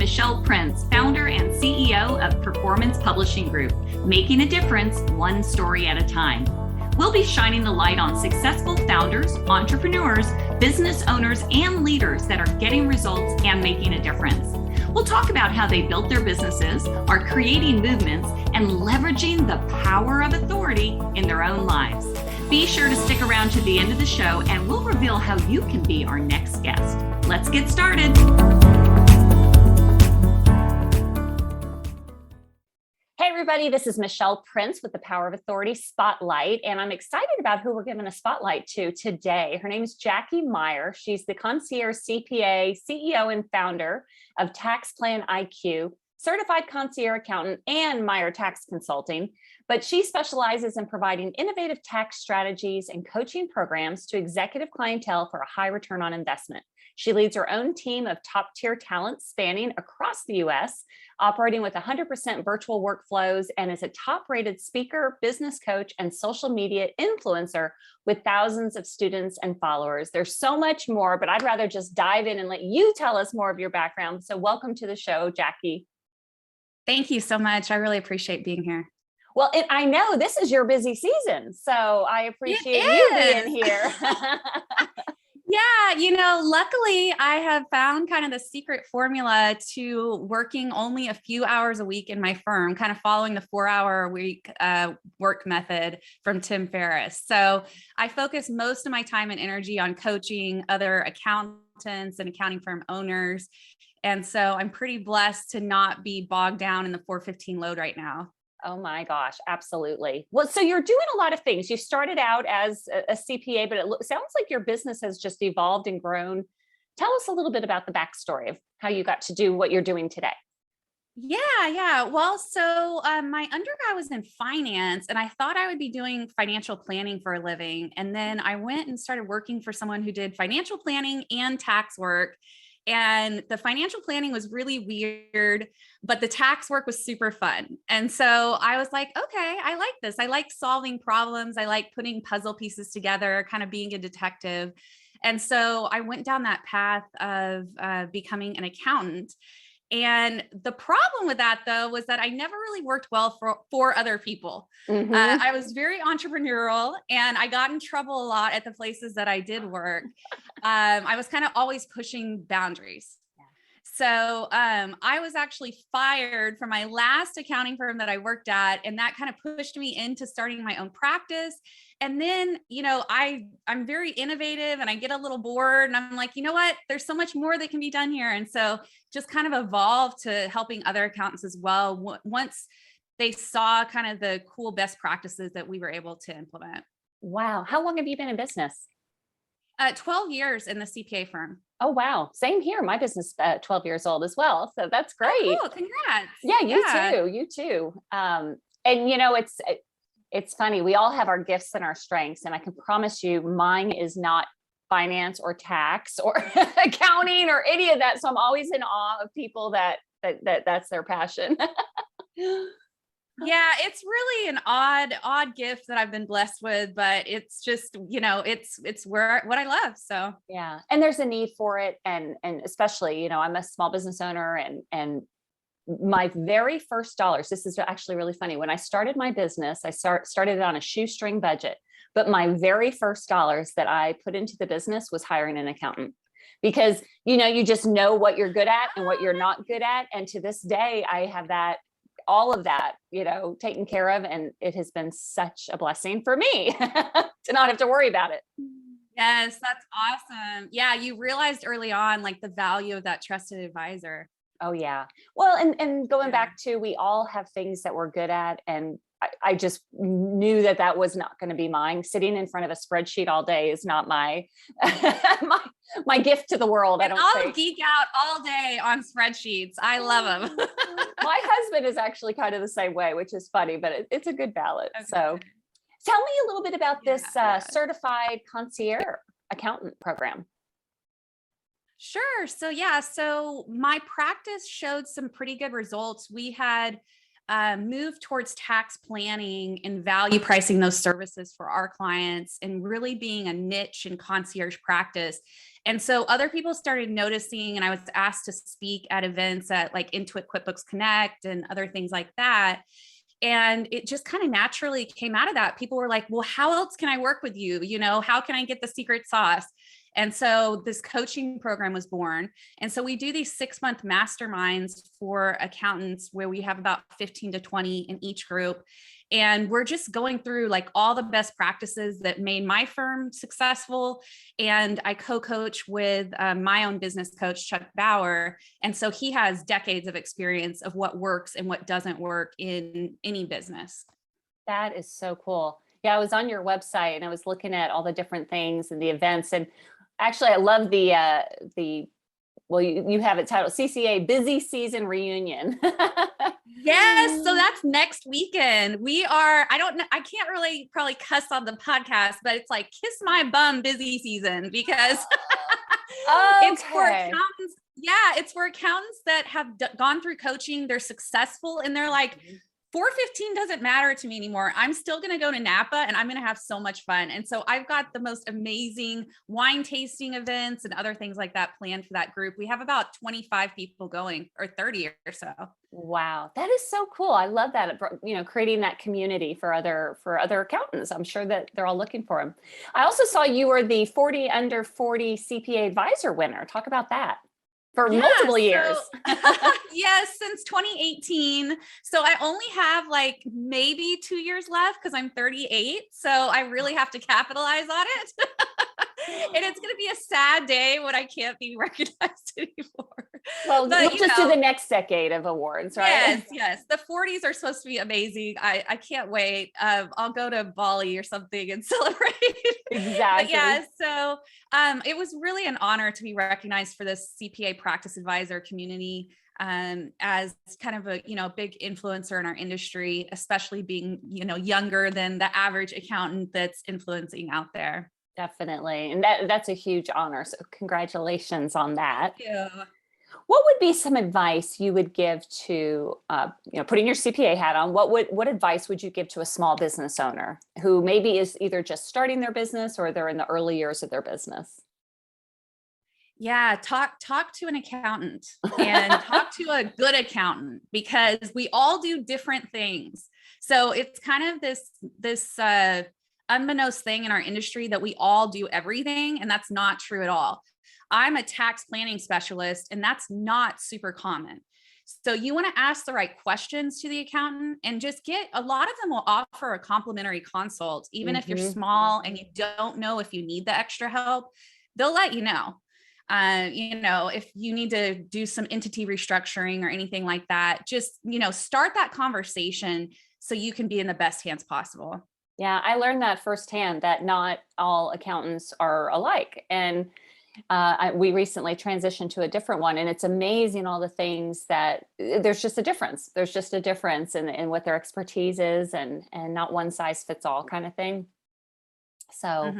Michelle Prince, founder and CEO of Performance Publishing Group, making a difference one story at a time. We'll be shining the light on successful founders, entrepreneurs, business owners, and leaders that are getting results and making a difference. We'll talk about how they built their businesses, are creating movements, and leveraging the power of authority in their own lives. Be sure to stick around to the end of the show and we'll reveal how you can be our next guest. Let's get started. Hey everybody, this is Michelle Prince with the Power of Authority Spotlight, and I'm excited about who we're giving a spotlight to today. Her name is Jackie Meyer. She's the Concierge CPA, CEO and founder of TaxPlanIQ, Certified Concierge Accountant, and Meyer Tax Consulting. But she specializes in providing innovative tax strategies and coaching programs to executive clientele for a high return on investment. She leads her own team of top-tier talent spanning across the U.S., operating with 100% virtual workflows, and is a top-rated speaker, business coach, and social media influencer with thousands of students and followers. There's so much more, but I'd rather just dive in and let you tell us more of your background. So welcome to the show, Jackie. Thank you so much. I really appreciate being here. Well, I know this is your busy season, so I appreciate you being here. Yeah, luckily I have found kind of the secret formula to working only a few hours a week in my firm, kind of following the 4-hour-a-week work method from Tim Ferriss. So I focus most of my time and energy on coaching other accountants and accounting firm owners. And so I'm pretty blessed to not be bogged down in the 415 load right now. Oh my gosh, absolutely. Well, so you're doing a lot of things. You started out as a CPA, but it sounds like your business has just evolved and grown. Tell us a little bit about the backstory of how you got to do what you're doing today. Yeah. Well, so my undergrad was in finance and I thought I would be doing financial planning for a living. And then I went and started working for someone who did financial planning and tax work. And the financial planning was really weird, but the tax work was super fun. And so I was like, okay, I like this. I like solving problems. I like putting puzzle pieces together, kind of being a detective. And so I went down that path of becoming an accountant. And the problem with that, though, was that I never really worked well for other people. Mm-hmm. I was very entrepreneurial and I got in trouble a lot at the places that I did work. I was kind of always pushing boundaries. So I was actually fired from my last accounting firm that I worked at, and that kind of pushed me into starting my own practice. And then, I'm very innovative and I get a little bored and I'm like, you know what, there's so much more that can be done here. And so just kind of evolved to helping other accountants as well once they saw kind of the cool best practices that we were able to implement. Wow. How long have you been in business? 12 years in the CPA firm. Oh, wow. Same here. My business 12 years old as well. So that's great. Oh, cool. Congrats. Yeah, you too. And it's funny. We all have our gifts and our strengths. And I can promise you mine is not finance or tax or accounting or any of that. So I'm always in awe of people that's their passion. Yeah, it's really an odd gift that I've been blessed with, but it's just, it's what I love. So yeah. And there's a need for it. And especially, I'm a small business owner and my very first dollars, this is actually really funny. When I started my business, I started on a shoestring budget, but my very first dollars that I put into the business was hiring an accountant. Because, you just know what you're good at and what you're not good at. And to this day, I have all of that, taken care of. And it has been such a blessing for me to not have to worry about it. Yes, that's awesome. Yeah, you realized early on, like the value of that trusted advisor. Oh, yeah. Well, and going back to, we all have things that we're good at. And I just knew that was not going to be mine. Sitting in front of a spreadsheet all day is not my my gift to the world. I'll geek out all day on spreadsheets. I love them. My husband is actually kind of the same way, which is funny, but it's a good balance. Okay. So tell me a little bit about this Certified Concierge Accountant program. Sure. So my practice showed some pretty good results. We had move towards tax planning and value pricing those services for our clients and really being a niche and concierge practice. And so other people started noticing, and I was asked to speak at events at like Intuit QuickBooks Connect and other things like that. And it just kind of naturally came out of that. People were like, well, how else can I work with you? You know, how can I get the secret sauce? And so this coaching program was born. And so we do these 6-month masterminds for accountants where we have about 15 to 20 in each group. And we're just going through like all the best practices that made my firm successful. And I co-coach with my own business coach, Chuck Bauer. And so he has decades of experience of what works and what doesn't work in any business. That is so cool. Yeah, I was on your website and I was looking at all the different things and the events. And actually, I love well, you have it titled CCA Busy Season Reunion. Yes. So that's next weekend. I don't know, I can't really probably cuss on the podcast, but it's like kiss my bum busy season because it's for accountants. Yeah. It's for accountants that have gone through coaching. They're successful and they're like, 4:15 doesn't matter to me anymore. I'm still going to go to Napa and I'm going to have so much fun. And so I've got the most amazing wine tasting events and other things like that planned for that group. We have about 25 people going, or 30 or so. Wow, that is so cool. I love that, creating that community for other accountants. I'm sure that they're all looking for them. I also saw you were the 40 under 40 CPA advisor winner. Talk about that. For multiple years. Yes, since 2018. So I only have like maybe 2 years left because I'm 38. So I really have to capitalize on it. And it's going to be a sad day when I can't be recognized anymore. Well, we'll just do the next decade of awards, right? Yes. The 40s are supposed to be amazing. I can't wait. I'll go to Bali or something and celebrate. Exactly. But yeah, so it was really an honor to be recognized for this CPA practice advisor community as kind of a big influencer in our industry, especially being younger than the average accountant that's influencing out there. Definitely. And that's a huge honor. So congratulations on that. Thank you. What would be some advice you would give to, putting your CPA hat on, what advice would you give to a small business owner who maybe is either just starting their business or they're in the early years of their business? Yeah, talk to an accountant and talk to a good accountant because we all do different things. So it's kind of this unbeknownst thing in our industry that we all do everything, and that's not true at all. I'm a tax planning specialist, and that's not super common. So you want to ask the right questions to the accountant and just a lot of them will offer a complimentary consult, even if you're small and you don't know if you need the extra help, they'll let you know. If you need to do some entity restructuring or anything like that, just, start that conversation so you can be in the best hands possible. Yeah, I learned that firsthand that not all accountants are alike. And we recently transitioned to a different one, and it's amazing all the things that there's just a difference. There's just a difference in what their expertise is, and not one size fits all kind of thing. So,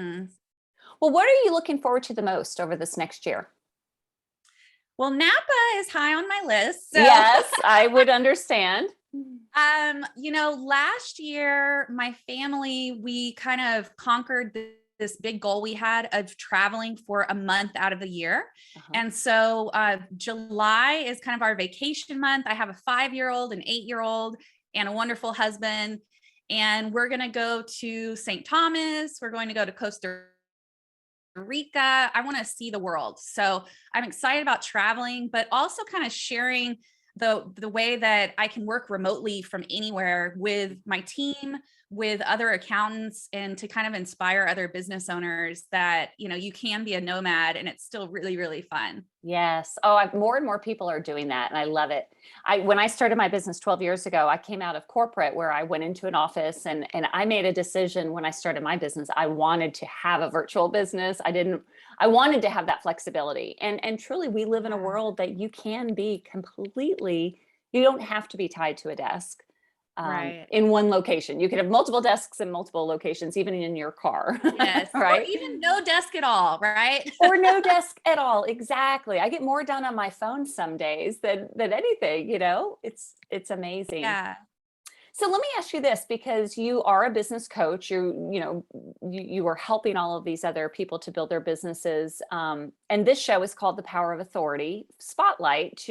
well, what are you looking forward to the most over this next year? Well, Napa is high on my list. So. Yes, I would understand. Last year, my family, we kind of conquered this big goal we had of traveling for a month out of the year. And so July is kind of our vacation month. I have a 5-year-old, an 8-year-old, and a wonderful husband. And we're going to go to St. Thomas. We're going to go to Costa Rica. I want to see the world. So I'm excited about traveling, but also kind of sharing the way that I can work remotely from anywhere with my team, with other accountants, and to kind of inspire other business owners that, you can be a nomad and it's still really, really fun. Yes. Oh, more and more people are doing that. And I love it. When I started my business 12 years ago, I came out of corporate where I went into an office and I made a decision when I started my business. I wanted to have a virtual business. I wanted to have that flexibility. And truly, we live in a world that you can be you don't have to be tied to a desk. Right. In one location. You could have multiple desks in multiple locations, even in your car. Yes. Right. Or even no desk at all. Right. Or no desk at all. Exactly. I get more done on my phone some days than anything, it's amazing. Yeah. So let me ask you this, because you are a business coach, you are helping all of these other people to build their businesses. And this show is called The Power of Authority Spotlight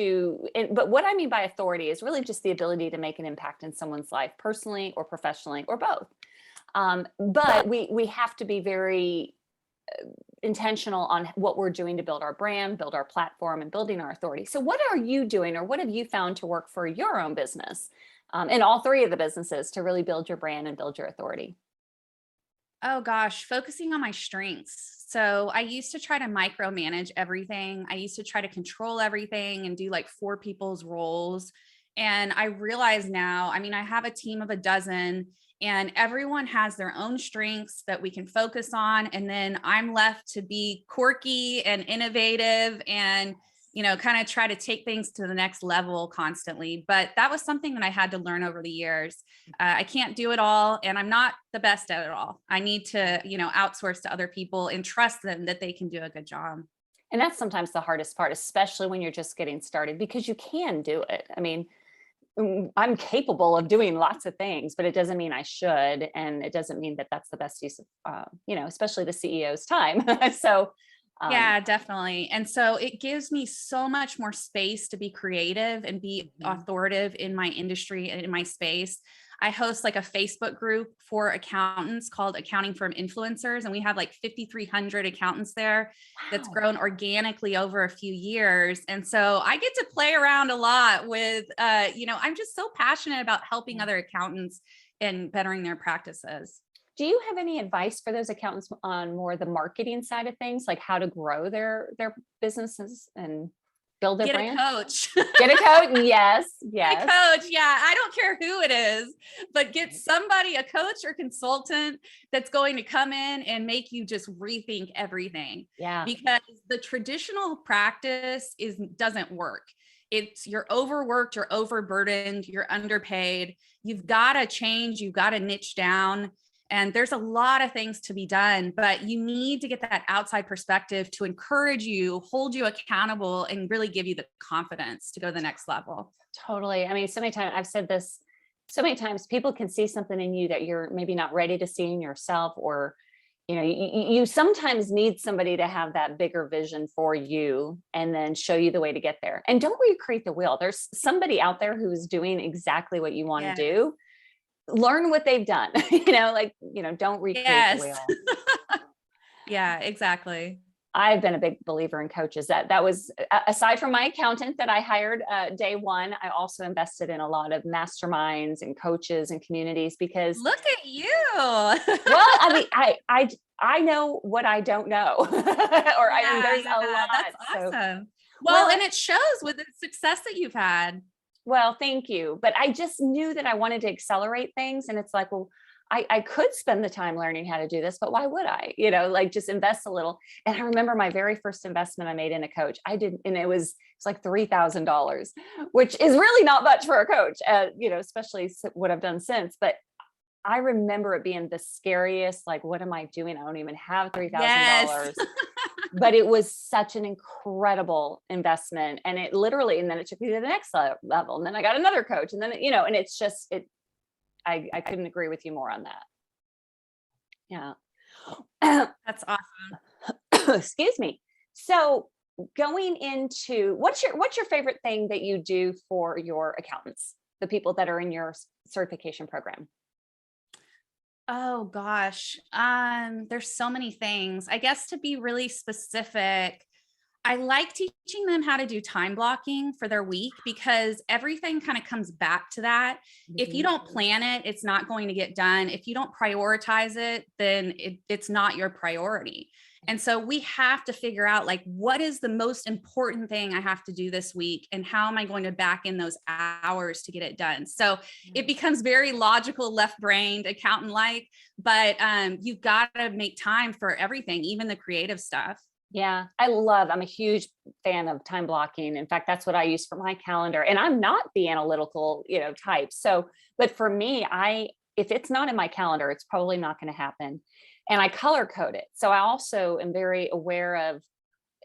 but what I mean by authority is really just the ability to make an impact in someone's life, personally or professionally or both. But we have to be very intentional on what we're doing to build our brand, build our platform, and building our authority. So what are you doing, or what have you found to work for your own business, in all three of the businesses, to really build your brand and build your authority? Oh gosh, focusing on my strengths. So I used to try to micromanage everything. I used to try to control everything and do like four people's roles. And I realize now, I mean, I have a team of a dozen and everyone has their own strengths that we can focus on. And then I'm left to be quirky and innovative and, kind of try to take things to the next level constantly. But that was something that I had to learn over the years. I can't do it all, and I'm not the best at it all. I need to, outsource to other people and trust them that they can do a good job. And that's sometimes the hardest part, especially when you're just getting started, because you can do it. I mean, I'm capable of doing lots of things, but it doesn't mean I should. And it doesn't mean that that's the best use of, especially the CEO's time. So, Yeah, definitely. And so it gives me so much more space to be creative and be authoritative in my industry and in my space. I host like a Facebook group for accountants called Accounting Firm Influencers. And we have like 5,300 accountants there. That's wow. grown organically over a few years. And so I get to play around a lot with, I'm just so passionate about helping other accountants and bettering their practices. Do you have any advice for those accountants on more the marketing side of things, like how to grow their businesses and build their Get brand? a coach. Get a coach. Yes. Get Yes. a coach. Yeah. I don't care who it is, but get somebody, a coach or consultant that's going to come in and make you just rethink everything. Yeah. Because the traditional practice doesn't work. You're overworked, you're overburdened, you're underpaid. You've got to change, you've got to niche down. And there's a lot of things to be done, but you need to get that outside perspective to encourage you, hold you accountable, and really give you the confidence to go to the next level. Totally. I mean, so many times I've said this, so many times people can see something in you that you're maybe not ready to see in yourself, or, you sometimes need somebody to have that bigger vision for you and then show you the way to get there. And don't recreate the wheel. There's somebody out there who's doing exactly what you want to Yes. do. Learn what they've done, don't recreate Yes. the wheel. Yeah, exactly. I've been a big believer in coaches. That was, aside from my accountant that I hired day one, I also invested in a lot of masterminds and coaches and communities, because Look at you. I mean, I know what I don't know, there's a lot. That's So, awesome. Well, and it shows with the success that you've had. well, thank you. But I just knew that I wanted to accelerate things. And it's like, well, I could spend the time learning how to do this, but why would I, just invest a little. And I remember my very first investment I made in a coach. And it's like $3,000, which is really not much for a coach, especially what I've done since. But I remember it being the scariest, like, what am I doing? I don't even have $3,000. Yes. But it was such an incredible investment. And and then it took me to the next level. And then I got another coach, and then, and it's just, I couldn't agree with you more on that. Yeah. That's awesome. Excuse me. So going into, what's your favorite thing that you do for your accountants, the people that are in your certification program? Oh gosh. There's so many things. I guess to be really specific, I like teaching them how to do time blocking for their week, because everything kind of comes back to that. If you don't plan it, it's not going to get done. If you don't prioritize it, then it's not your priority. And so we have to figure out, like, what is the most important thing I have to do this week, and how am I going to back in those hours to get it done? So it becomes very logical, left-brained, accountant-like, but you've got to make time for everything, even the creative stuff. Yeah, I'm a huge fan of time blocking. In fact, that's what I use for my calendar. And I'm not the analytical, type. So, but for me, if it's not in my calendar, it's probably not going to happen. And I color code it. So I also am very aware of,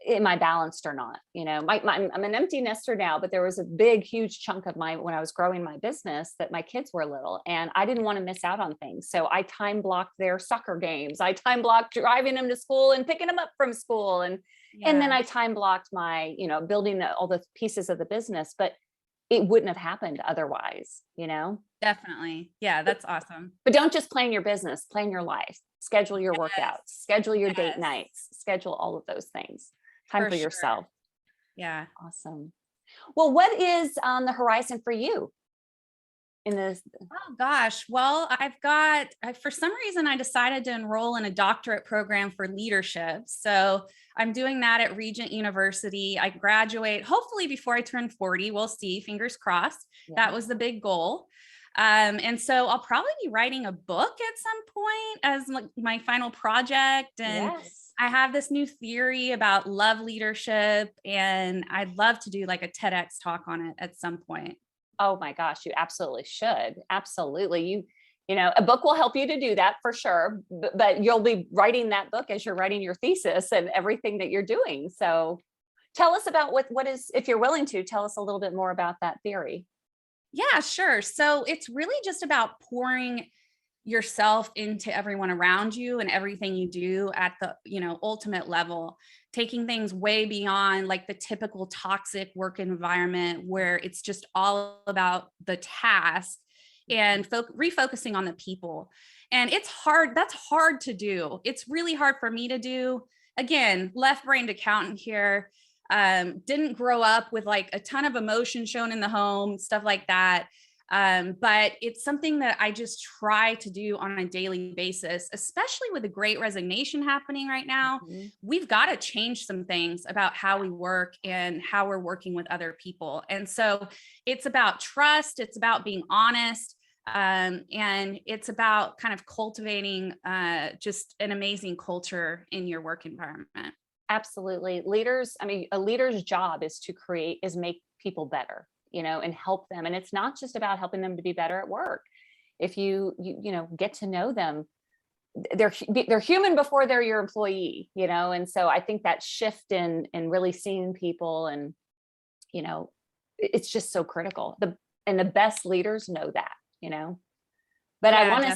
am I balanced or not? I'm an empty nester now, but there was a big, huge chunk of when I was growing my business that my kids were little and I didn't want to miss out on things. So I time blocked their soccer games. I time blocked driving them to school and picking them up from school. And then I time blocked my, building all the pieces of the business, but it wouldn't have happened otherwise, Definitely. Yeah, that's awesome. But don't just plan your business, plan your life, schedule your workouts, schedule your date nights, schedule all of those things. Time for yourself. Yeah. Awesome. Well, what is on the horizon for you in this? Oh gosh. Well, for some reason, I decided to enroll in a doctorate program for leadership. So I'm doing that at Regent University. I graduate hopefully before I turn 40. We'll see, fingers crossed. Yeah. That was the big goal. And so I'll probably be writing a book at some point as my final project. And I have this new theory about love leadership, and I'd love to do like a TEDx talk on it at some point. Oh my gosh, you absolutely should. Absolutely. A book will help you to do that for sure, but you'll be writing that book as you're writing your thesis and everything that you're doing. So tell us about what is, if you're willing to, tell us a little bit more about that theory. Yeah, sure. So it's really just about pouring yourself into everyone around you and everything you do at the, ultimate level, taking things way beyond like the typical toxic work environment where it's just all about the task and refocusing on the people. And it's hard. That's hard to do. It's really hard for me to do. Again, left-brained accountant here. Didn't grow up with like a ton of emotion shown in the home, stuff like that. But it's something that I just try to do on a daily basis, especially with the Great Resignation happening right now. Mm-hmm. We've got to change some things about how we work and how we're working with other people. And so it's about trust. It's about being honest. And it's about kind of cultivating just an amazing culture in your work environment. Absolutely. A leader's job is to make people better, and help them. And it's not just about helping them to be better at work. If you get to know them, they're human before they're your employee, and so I think that shift in really seeing people and, it's just so critical. The best leaders know that, but yeah,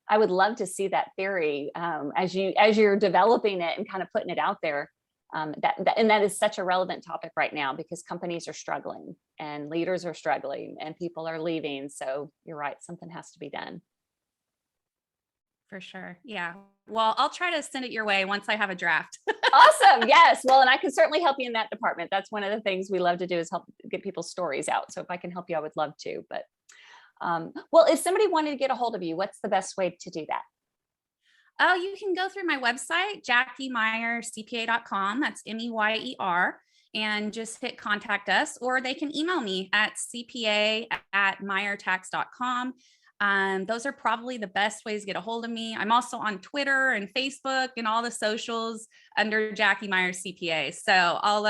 I would love to see that theory as you're developing it and kind of putting it out there. That is such a relevant topic right now because companies are struggling and leaders are struggling and people are leaving. So you're right, something has to be done. For sure. Yeah. Well, I'll try to send it your way once I have a draft. Awesome. Yes. Well, and I can certainly help you in that department. That's one of the things we love to do is help get people's stories out. So if I can help you, I would love to. But well, if somebody wanted to get a hold of you, what's the best way to do that? Oh, you can go through my website, JackieMeyerCPA.com. That's MEYER, and just hit contact us, or they can email me at CPA@MeyerTax.com. Those are probably the best ways to get a hold of me. I'm also on Twitter and Facebook and all the socials under Jackie Meyer CPA. So I'll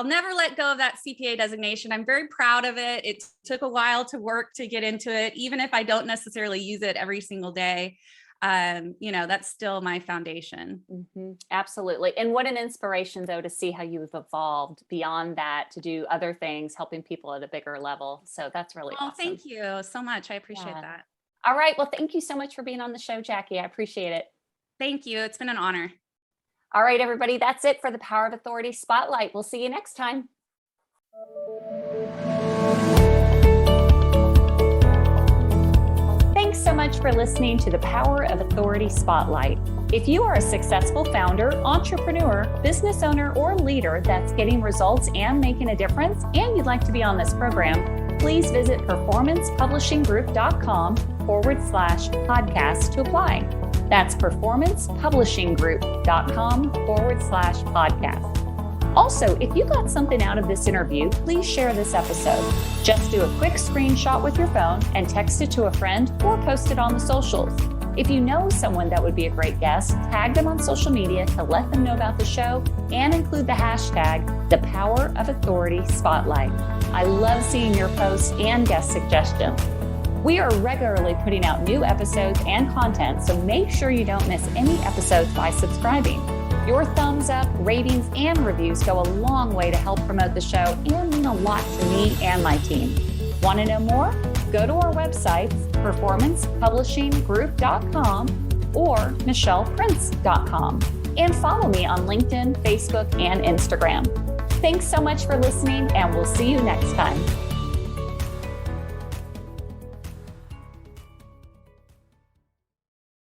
never let go of that CPA designation. I'm very proud of it. It took a while to work to get into it, even if I don't necessarily use it every single day. That's still my foundation. Mm-hmm. Absolutely. And what an inspiration, though, to see how you've evolved beyond that to do other things, helping people at a bigger level. So that's really awesome. Thank you so much. I appreciate that. All right. Well, thank you so much for being on the show, Jackie. I appreciate it. Thank you. It's been an honor. All right, everybody. That's it for the Power of Authority Spotlight. We'll see you next time. Thanks so much for listening to the Power of Authority Spotlight. If you are a successful founder, entrepreneur, business owner, or leader that's getting results and making a difference, and you'd like to be on this program, please visit performancepublishinggroup.com/podcast to apply. That's performancepublishinggroup.com/podcast. Also, if you got something out of this interview, please share this episode. Just do a quick screenshot with your phone and text it to a friend or post it on the socials. If you know someone that would be a great guest, tag them on social media to let them know about the show and include the hashtag #ThePowerOfAuthoritySpotlight. I love seeing your posts and guest suggestions. We are regularly putting out new episodes and content, so make sure you don't miss any episodes by subscribing. Your thumbs up, ratings, and reviews go a long way to help promote the show and mean a lot to me and my team. Want to know more? Go to our websites, performancepublishinggroup.com or michelleprince.com, and follow me on LinkedIn, Facebook, and Instagram. Thanks so much for listening, and we'll see you next time.